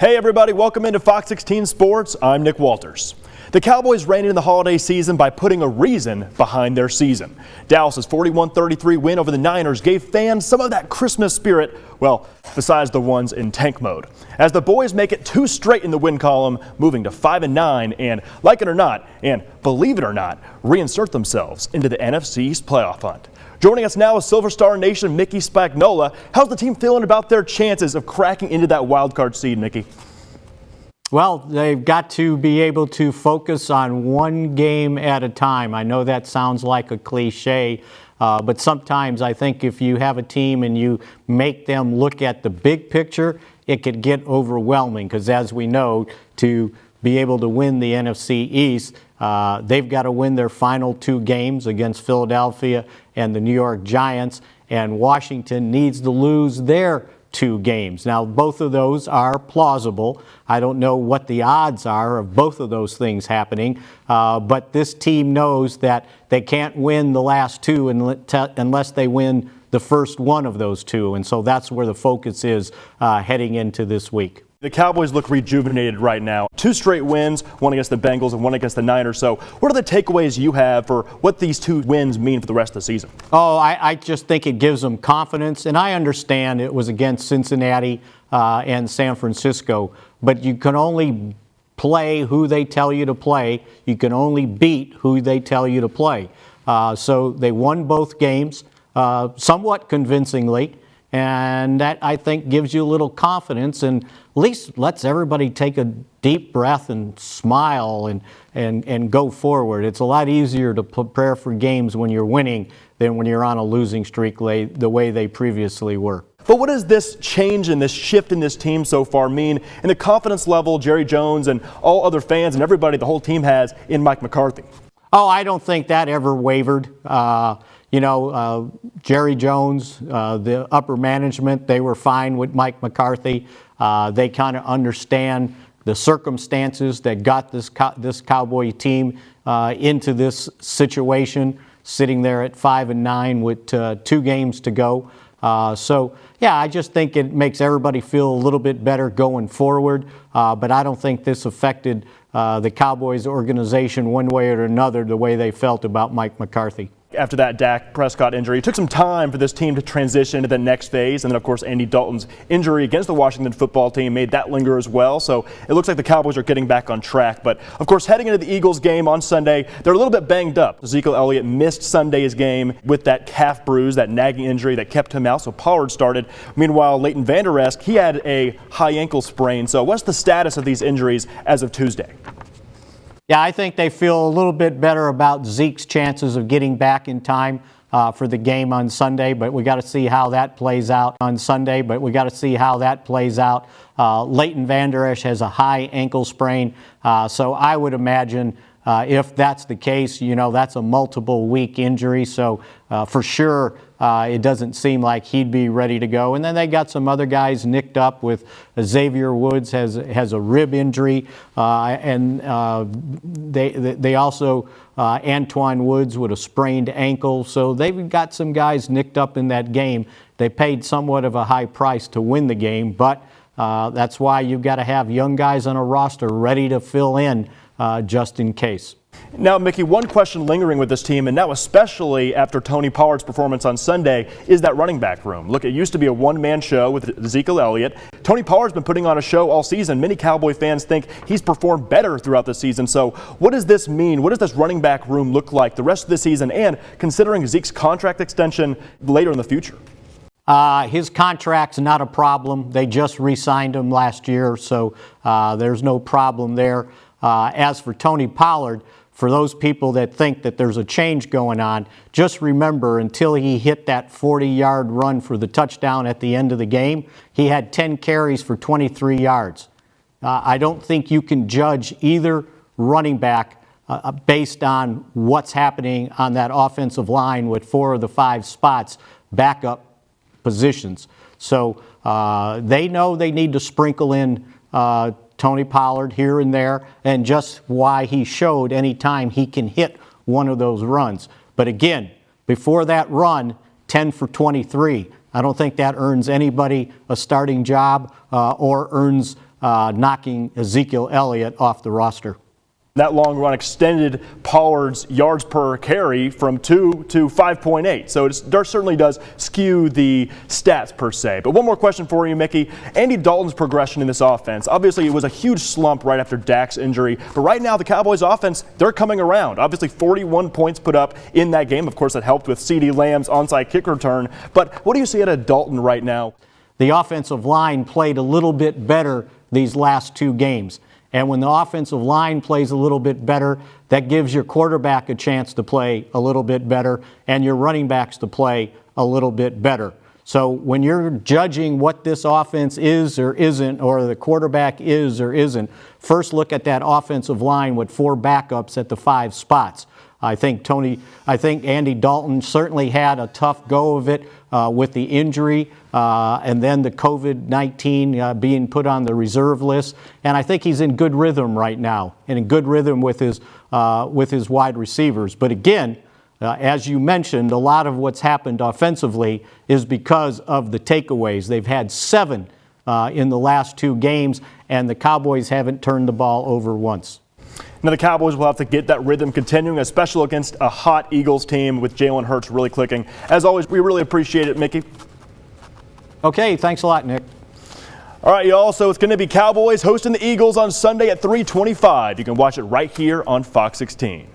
Hey everybody, welcome into Fox 16 Sports. I'm Nick Walters. The Cowboys ran into the holiday season by putting a reason behind their season. Dallas's 41-33 win over the Niners gave fans some of that Christmas spirit, well, besides the ones in tank mode. As the boys make it 2 straight in the win column, moving to 5-9 and, like it or not, and believe it or not, reinsert themselves into the NFC East playoff hunt. Joining us now is Silver Star Nation Mickey Spagnola. How's the team feeling about their chances of cracking into that wild card seed, Mickey? Well, they've got to be able to focus on one game at a time. I know that sounds like a cliche, but sometimes I think if you have a team and you make them look at the big picture, it could get overwhelming because, as we know, to be able to win the NFC East, they've got to win their final 2 games against Philadelphia and the New York Giants, and Washington needs to lose their 2 games. Now, both of those are plausible. I don't know what the odds are of both of those things happening, but this team knows that they can't win the last 2 unless they win the first one of those 2, and so that's where the focus is heading into this week. The Cowboys look rejuvenated right now. 2 straight wins, one against the Bengals and one against the Niners. So what are the takeaways you have for what these 2 wins mean for the rest of the season? Oh, I just think it gives them confidence. And I understand it was against Cincinnati and San Francisco. But you can only play who they tell you to play. You can only beat who they tell you to play. So they won both games somewhat convincingly. And that, I think, gives you a little confidence and at least lets everybody take a deep breath and smile and go forward. It's a lot easier to prepare for games when you're winning than when you're on a losing streak the way they previously were. But what does this change and this shift in this team so far mean in the confidence level Jerry Jones and all other fans and everybody, the whole team has in Mike McCarthy? Oh, I don't think that ever wavered. Jerry Jones, the upper management, they were fine with Mike McCarthy. They kind of understand the circumstances that got this Cowboy team into this situation, sitting there at 5-9 with 2 games to go. Yeah, I just think it makes everybody feel a little bit better going forward. But I don't think this affected the Cowboys organization one way or another the way they felt about Mike McCarthy. After that Dak Prescott injury, it took some time for this team to transition into the next phase. And then, of course, Andy Dalton's injury against the Washington football team made that linger as well. So it looks like the Cowboys are getting back on track. But, of course, heading into the Eagles game on Sunday, they're a little bit banged up. Ezekiel Elliott missed Sunday's game with that calf bruise, that nagging injury that kept him out. So Pollard started. Meanwhile, Leighton Vander Esch, he had a high ankle sprain. So what's the status of these injuries as of Tuesday? Yeah, I think they feel a little bit better about Zeke's chances of getting back in time for the game on Sunday, but we got to see how that plays out on Sunday. Leighton Vander Esch has a high ankle sprain, so I would imagine if that's the case, that's a multiple week injury. So for sure, it doesn't seem like he'd be ready to go. And then they got some other guys nicked up with Xavier Woods has a rib injury, and they also Antoine Woods with a sprained ankle. So they've got some guys nicked up in that game. They paid somewhat of a high price to win the game, but that's why you've got to have young guys on a roster ready to fill in just in case. Now, Mickey, one question lingering with this team, and now especially after Tony Pollard's performance on Sunday, is that running back room. Look, it used to be a one-man show with Ezekiel Elliott. Tony Pollard's been putting on a show all season. Many Cowboy fans think he's performed better throughout the season. So what does this mean? What does this running back room look like the rest of the season, and considering Zeke's contract extension later in the future? His contract's not a problem. They just re-signed him last year, so there's no problem there. As for Tony Pollard, for those people that think that there's a change going on, just remember until he hit that 40-yard run for the touchdown at the end of the game, he had 10 carries for 23 yards. I don't think you can judge either running back based on what's happening on that offensive line with 4 of the 5 spots backup positions. So they know they need to sprinkle in Tony Pollard here and there, and just why he showed any time he can hit one of those runs. But again, before that run, 10 for 23. I don't think that earns anybody a starting job or earns knocking Ezekiel Elliott off the roster. That long run extended Pollard's yards per carry from 2 to 5.8. So it certainly does skew the stats per se. But one more question for you, Mickey. Andy Dalton's progression in this offense. Obviously, it was a huge slump right after Dak's injury. But right now, the Cowboys offense, they're coming around. Obviously, 41 points put up in that game. Of course, that helped with CeeDee Lamb's onside kick return. But what do you see out of Dalton right now? The offensive line played a little bit better these last 2 games. And when the offensive line plays a little bit better, that gives your quarterback a chance to play a little bit better and your running backs to play a little bit better. So when you're judging what this offense is or isn't, or the quarterback is or isn't, first look at that offensive line with 4 backups at the 5 spots. I think Andy Dalton certainly had a tough go of it with the injury and then the COVID-19 being put on the reserve list. And I think he's in good rhythm right now and in good rhythm with his wide receivers. But again, as you mentioned, a lot of what's happened offensively is because of the takeaways. They've had 7 in the last 2 games, and the Cowboys haven't turned the ball over once. Now the Cowboys will have to get that rhythm continuing, especially against a hot Eagles team with Jalen Hurts really clicking. As always, we really appreciate it, Mickey. Okay, thanks a lot, Nick. All right, y'all, so it's going to be Cowboys hosting the Eagles on Sunday at 3:25. You can watch it right here on Fox 16.